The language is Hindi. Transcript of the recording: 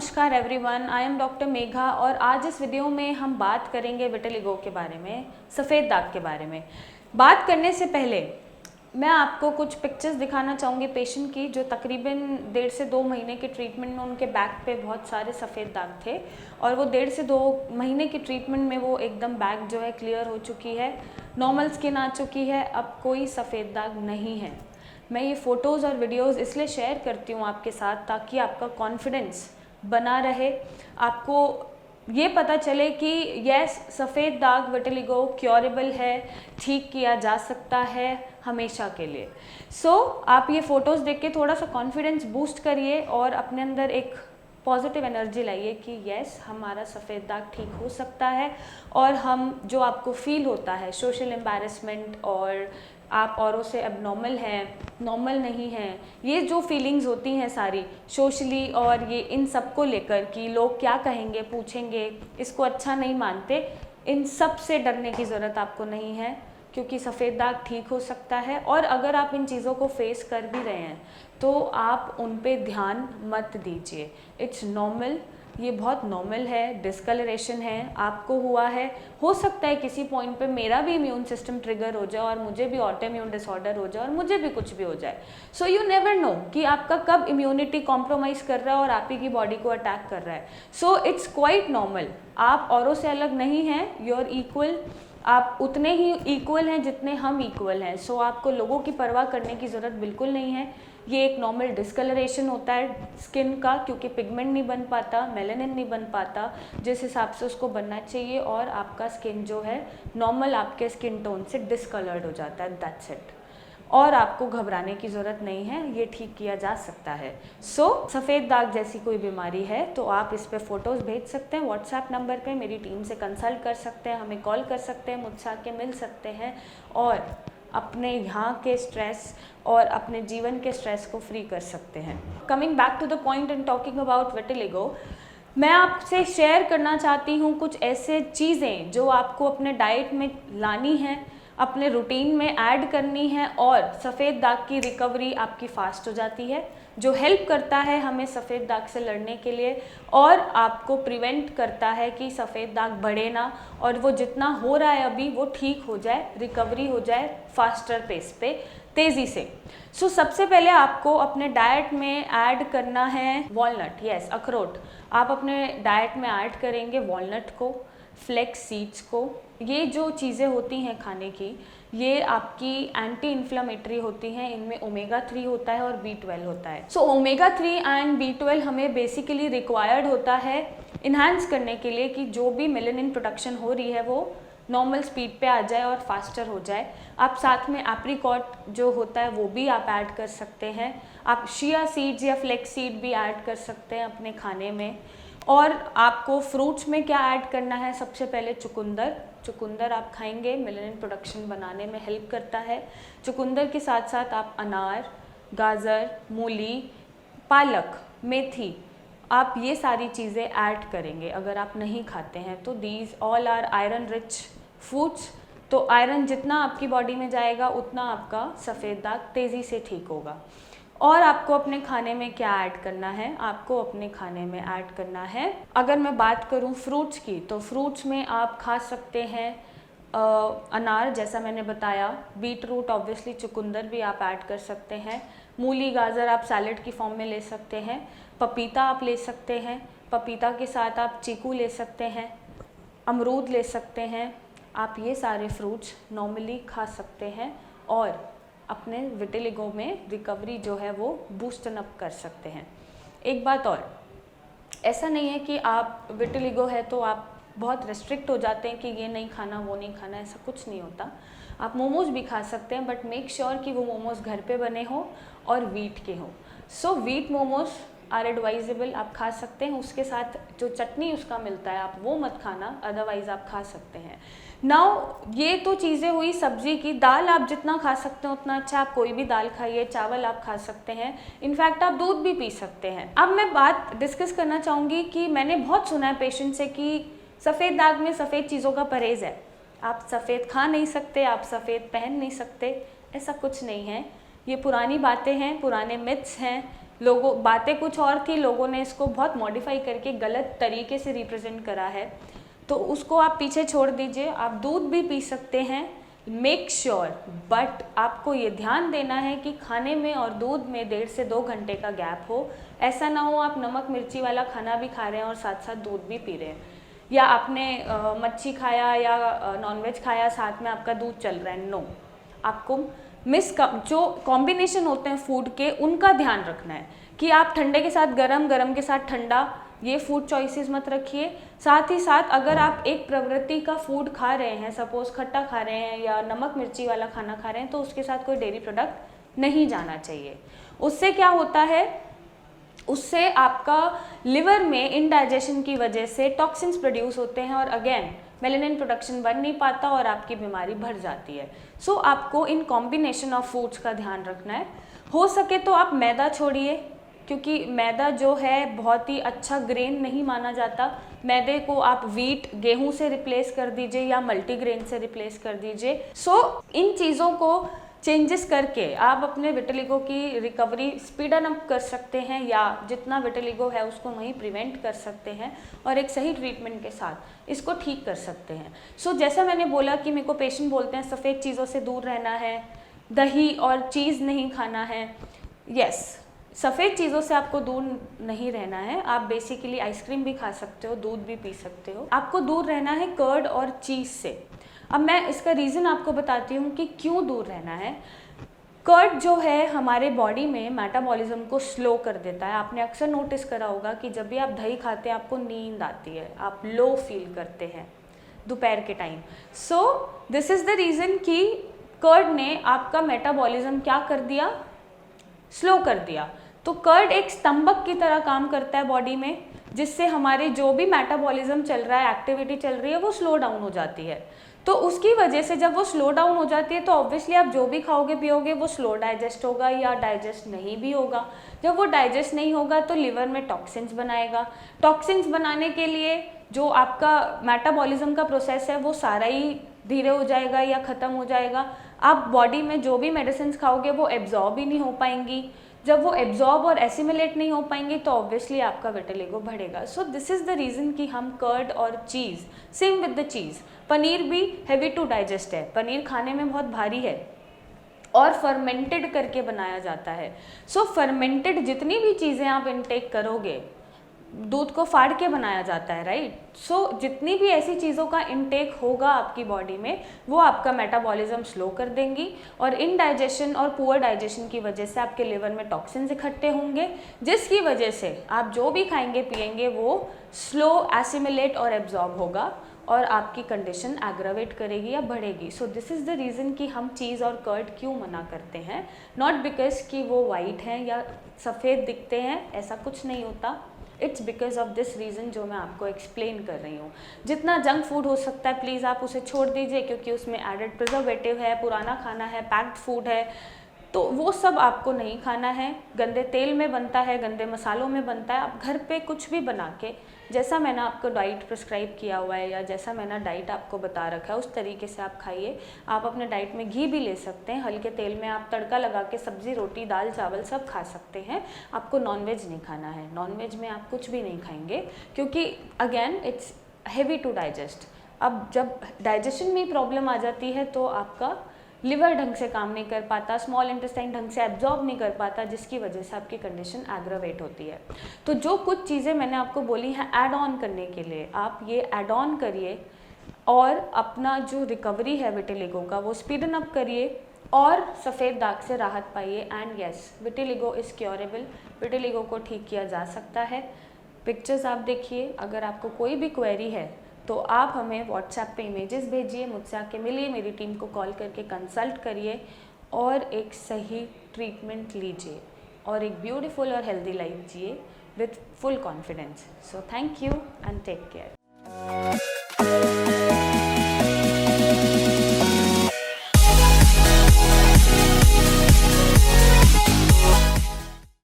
नमस्कार everyone, I am doctor Megha और आज इस वीडियो में हम बात करेंगे विटिलिगो के बारे में, सफ़ेद दाग के बारे में। बात करने से पहले मैं आपको कुछ पिक्चर्स दिखाना चाहूँगी पेशेंट की, जो तकरीबन 1.5 से 2 महीने के ट्रीटमेंट में उनके बैक पे बहुत सारे सफ़ेद दाग थे और वो 1.5 से 2 महीने की ट्रीटमेंट में वो एकदम बैक जो है क्लियर हो चुकी है, नॉर्मल स्किन आ चुकी है, अब कोई सफ़ेद दाग नहीं है। मैं ये फ़ोटोज़ और वीडियोज़ इसलिए शेयर करती हूँ आपके साथ ताकि आपका कॉन्फिडेंस बना रहे, आपको ये पता चले कि यस, सफ़ेद दाग विटिलिगो क्योरेबल है, ठीक किया जा सकता है हमेशा के लिए। आप ये फ़ोटोज़ देख के थोड़ा सा कॉन्फिडेंस बूस्ट करिए और अपने अंदर एक पॉजिटिव एनर्जी लाइए कि यस, हमारा सफ़ेद दाग ठीक हो सकता है। और हम जो आपको फील होता है सोशल एम्बैरेसमेंट और आप औरों से एबनॉर्मल हैं, नॉर्मल नहीं हैं, ये जो फीलिंग्स होती हैं सारी सोशली और ये इन सब को लेकर कि लोग क्या कहेंगे, पूछेंगे, इसको अच्छा नहीं मानते, इन सब से डरने की ज़रूरत आपको नहीं है क्योंकि सफ़ेद दाग ठीक हो सकता है। और अगर आप इन चीज़ों को फेस कर भी रहे हैं तो आप उन पे ध्यान मत दीजिए, इट्स नॉर्मल, ये बहुत नॉर्मल है, डिस्कलरेशन है, आपको हुआ है, हो सकता है किसी पॉइंट पे मेरा भी इम्यून सिस्टम ट्रिगर हो जाए और मुझे भी ऑटो इम्यून डिसऑर्डर हो जाए और मुझे भी कुछ भी हो जाए। सो यू नेवर नो कि आपका कब इम्यूनिटी कॉम्प्रोमाइज़ कर रहा है और आप ही की बॉडी को अटैक कर रहा है। सो इट्स क्वाइट नॉर्मल, आप औरों से अलग नहीं हैं, यू आर इक्वल, आप उतने ही इक्वल हैं जितने हम इक्वल हैं। आपको लोगों की परवाह करने की ज़रूरत बिल्कुल नहीं है। ये एक नॉर्मल डिस्कलरेशन होता है स्किन का क्योंकि पिगमेंट नहीं बन पाता, मेलानिन नहीं बन पाता जिस हिसाब से उसको बनना चाहिए, और आपका स्किन जो है नॉर्मल आपके स्किन टोन से डिस्कलर्ड हो जाता है, दैट्स इट। और आपको घबराने की ज़रूरत नहीं है, ये ठीक किया जा सकता है। सफ़ेद दाग जैसी कोई बीमारी है तो आप इस पे फ़ोटोज़ भेज सकते हैं व्हाट्सएप नंबर पे, मेरी टीम से कंसल्ट कर सकते हैं, हमें कॉल कर सकते हैं, मुझसे आके मिल सकते हैं और अपने यहाँ के स्ट्रेस और अपने जीवन के स्ट्रेस को फ्री कर सकते हैं। Coming back to the point and talking about vitiligo, मैं आपसे शेयर करना चाहती हूँ कुछ ऐसे चीज़ें जो आपको अपने डाइट में लानी है, अपने रूटीन में ऐड करनी है और सफ़ेद दाग की रिकवरी आपकी फ़ास्ट हो जाती है, जो हेल्प करता है हमें सफ़ेद दाग से लड़ने के लिए और आपको प्रिवेंट करता है कि सफ़ेद दाग बढ़े ना और वो जितना हो रहा है अभी वो ठीक हो जाए, रिकवरी हो जाए फास्टर पेस पे, तेज़ी से। सबसे पहले आपको अपने डाइट में ऐड करना है वॉलनट, यस, अखरोट। आप अपने डाइट में ऐड करेंगे वॉलनट को, फ्लेक्स सीड्स को। ये जो चीज़ें होती हैं खाने की, ये आपकी एंटी इन्फ्लेमेटरी होती हैं, इनमें ओमेगा 3 होता है और B12 होता है। ओमेगा 3 एंड B12 हमें बेसिकली रिक्वायर्ड होता है इन्हांस करने के लिए कि जो भी मेलानिन प्रोडक्शन हो रही है वो नॉर्मल स्पीड पे आ जाए और फास्टर हो जाए। आप साथ में एप्रिकॉट जो होता है वो भी आप ऐड कर सकते हैं, आप शिया सीड्स या फ्लेक्स सीड भी ऐड कर सकते हैं अपने खाने में। और आपको फ्रूट्स में क्या ऐड करना है, सबसे पहले चुकंदर आप खाएंगे, मेलानिन प्रोडक्शन बनाने में हेल्प करता है। चुकंदर के साथ साथ आप अनार, गाजर, मूली, पालक, मेथी, आप ये सारी चीज़ें ऐड करेंगे अगर आप नहीं खाते हैं तो। These all are iron rich foods, तो आयरन जितना आपकी बॉडी में जाएगा उतना आपका सफ़ेद दाग तेज़ी से ठीक होगा। और आपको अपने खाने में क्या ऐड करना है, आपको अपने खाने में ऐड करना है, अगर मैं बात करूं फ्रूट्स की तो फ्रूट्स में आप खा सकते हैं अनार जैसा मैंने बताया, बीट रूट, ऑब्वियसली चुकंदर भी आप ऐड कर सकते हैं, मूली, गाजर आप सैलेड की फॉर्म में ले सकते हैं, पपीता आप ले सकते हैं, पपीता के साथ आप चीकू ले सकते हैं, अमरूद ले सकते हैं। आप ये सारे फ्रूट्स नॉर्मली खा सकते हैं और अपने विटिलिगो में रिकवरी जो है वो बूस्टन अप कर सकते हैं। एक बात और, ऐसा नहीं है कि आप विटिलिगो है तो आप बहुत रेस्ट्रिक्ट हो जाते हैं कि ये नहीं खाना, वो नहीं खाना, ऐसा कुछ नहीं होता। आप मोमोज़ भी खा सकते हैं बट मेक श्योर कि वो मोमोज़ घर पे बने हों और वीट के हों। वीट मोमोज़ आर एडवाइजेबल, आप खा सकते हैं, उसके साथ जो चटनी उसका मिलता है आप वो मत खाना, अदरवाइज़ आप खा सकते हैं। नाउ ये तो चीज़ें हुई सब्ज़ी की। दाल आप जितना खा सकते हैं उतना अच्छा, आप कोई भी दाल खाइए, चावल आप खा सकते हैं, इनफैक्ट आप दूध भी पी सकते हैं। अब मैं बात डिस्कस करना चाहूँगी कि मैंने बहुत सुना है पेशेंट से कि सफ़ेद दाग में सफ़ेद चीज़ों का परहेज़ है, आप सफ़ेद खा नहीं सकते, आप सफ़ेद पहन नहीं सकते, ऐसा कुछ नहीं है। ये पुरानी बातें हैं, पुराने मिथ्स हैं, लोगों बातें कुछ और थी, लोगों ने इसको बहुत मॉडिफाई करके गलत तरीके से रिप्रेजेंट करा है, तो उसको आप पीछे छोड़ दीजिए। आप दूध भी पी सकते हैं, मेक श्योर, बट आपको ये ध्यान देना है कि खाने में और दूध में 1.5 से 2 घंटे का गैप हो। ऐसा ना हो आप नमक मिर्ची वाला खाना भी खा रहे हैं और साथ साथ दूध भी पी रहे हैं, या आपने मच्छी खाया या नॉनवेज खाया साथ में आपका दूध चल रहा है। नो, आपको जो कॉम्बिनेशन होते हैं फूड के उनका ध्यान रखना है कि आप ठंडे के साथ गरम, गरम के साथ ठंडा, ये फूड चॉइसेस मत रखिए। साथ ही साथ अगर आप एक प्रवृत्ति का फूड खा रहे हैं, सपोज खट्टा खा रहे हैं या नमक मिर्ची वाला खाना खा रहे हैं, तो उसके साथ कोई डेयरी प्रोडक्ट नहीं जाना चाहिए। उससे क्या होता है, उससे आपका लिवर में इनडाइजेशन की वजह से टॉक्सिन्स प्रोड्यूस होते हैं और अगेन मेलेनिन प्रोडक्शन बन नहीं पाता और आपकी बीमारी बढ़ जाती है। सो आपको इन कॉम्बिनेशन ऑफ फूड्स का ध्यान रखना है। हो सके तो आप मैदा छोड़िए, क्योंकि मैदा जो है बहुत ही अच्छा ग्रेन नहीं माना जाता। मैदे को आप व्हीट, गेहूं से रिप्लेस कर दीजिए या मल्टीग्रेन से रिप्लेस कर दीजिए। सो इन चीज़ों को चेंजेस करके आप अपने विटिलिगो की रिकवरी स्पीडन अप कर सकते हैं, या जितना विटिलिगो है उसको वहीं प्रिवेंट कर सकते हैं और एक सही ट्रीटमेंट के साथ इसको ठीक कर सकते हैं। सो जैसा मैंने बोला कि मेरे को पेशेंट बोलते हैं सफ़ेद चीज़ों से दूर रहना है, दही और चीज़ नहीं खाना है। यस, सफ़ेद चीज़ों से आपको दूर नहीं रहना है। आप बेसिकली आइसक्रीम भी खा सकते हो, दूध भी पी सकते हो। आपको दूर रहना है कर्ड और चीज़ से। अब मैं इसका रीज़न आपको बताती हूँ कि क्यों दूर रहना है। कर्ड जो है हमारे बॉडी में मेटाबॉलिज्म को स्लो कर देता है। आपने अक्सर नोटिस करा होगा कि जब भी आप दही खाते हैं आपको नींद आती है, आप लो फील करते हैं दोपहर के time. So this is the reason कि कर्ड ने आपका मेटाबॉलिज्म क्या कर दिया, स्लो कर दिया। तो कर्ड एक स्तंभक की तरह काम करता है बॉडी में, जिससे हमारे जो भी मेटाबॉलिज्म चल रहा है, एक्टिविटी चल रही है, वो स्लो डाउन हो जाती है। तो उसकी वजह से जब वो स्लो डाउन हो जाती है तो ऑब्वियसली आप जो भी खाओगे पियोगे वो स्लो डाइजेस्ट होगा या डाइजेस्ट नहीं भी होगा। जब वो डाइजेस्ट नहीं होगा तो लिवर में टॉक्सिन्स बनाएगा। टॉक्सिन्स बनाने के लिए जो आपका मेटाबॉलिज्म का प्रोसेस है वो सारा ही धीरे हो जाएगा या ख़त्म हो जाएगा। आप बॉडी में जो भी मेडिसिन खाओगे वो एब्जॉर्ब ही नहीं हो पाएंगी। जब वो एब्जॉर्ब और एसिमिलेट नहीं हो पाएंगी तो ऑब्वियसली आपका विटिलिगो बढ़ेगा। So this is the reason कि हम कर्ड और चीज़, सेम विद द चीज़, पनीर भी हैवी टू डाइजेस्ट है, पनीर खाने में बहुत भारी है और फर्मेंटेड करके बनाया जाता है। सो फर्मेंटेड जितनी भी चीज़ें आप इनटेक करोगे, दूध को फाड़ के बनाया जाता है, राइट। सो जितनी भी ऐसी चीज़ों का इनटेक होगा आपकी बॉडी में वो आपका मेटाबॉलिज्म स्लो कर देंगी और इनडाइजेशन और पुअर डाइजेशन की वजह से आपके लिवर में टॉक्सिन्स इकट्ठे होंगे, जिसकी वजह से आप जो भी खाएंगे पिएंगे वो स्लो एसिमिलेट और एब्जॉर्ब होगा और आपकी कंडीशन एग्रावेट करेगी या बढ़ेगी। So this is the reason कि हम चीज़ और कर्ड क्यों मना करते हैं, नॉट बिकॉज कि वो वाइट हैं या सफ़ेद दिखते हैं, ऐसा कुछ नहीं होता। It's because of this reason जो मैं आपको एक्सप्लेन कर रही हूँ। जितना जंक फूड हो सकता है प्लीज़ आप उसे छोड़ दीजिए, क्योंकि उसमें एडेड प्रिजर्वेटिव है, पुराना खाना है, पैक्ड फूड है, तो वो सब आपको नहीं खाना है। गंदे तेल में बनता है, गंदे मसालों में बनता है। आप घर पे कुछ भी बना के, जैसा मैंने आपको डाइट प्रिस्क्राइब किया हुआ है या जैसा मैंने डाइट आपको बता रखा है उस तरीके से आप खाइए। आप अपने डाइट में घी भी ले सकते हैं, हल्के तेल में आप तड़का लगा के सब्ज़ी, रोटी, दाल, चावल सब खा सकते हैं। आपको नॉनवेज नहीं खाना है, नॉनवेज में आप कुछ भी नहीं खाएंगे, क्योंकि again it's heavy to digest. अब जब डाइजेशन में प्रॉब्लम आ जाती है तो आपका लिवर ढंग से काम नहीं कर पाता, स्मॉल इंटेस्टाइन ढंग से एब्जॉर्ब नहीं कर पाता, जिसकी वजह से आपकी कंडीशन एग्रावेट होती है। तो जो कुछ चीज़ें मैंने आपको बोली हैं ऐड ऑन करने के लिए, आप ये ऐड ऑन करिए और अपना जो रिकवरी है विटिलिगो का वो स्पीडन अप करिए और सफ़ेद दाग से राहत पाइए। And yes, vitiligo is curable, vitiligo को ठीक किया जा सकता है। पिक्चर्स आप देखिए। अगर आपको कोई भी क्वेरी है तो आप हमें व्हाट्सएप पे इमेजेस भेजिए, मुझसे आके मिलिए, मेरी टीम को कॉल करके कंसल्ट करिए और एक सही ट्रीटमेंट लीजिए और एक ब्यूटीफुल और हेल्दी लाइफ जिए with full confidence. So thank you and take care.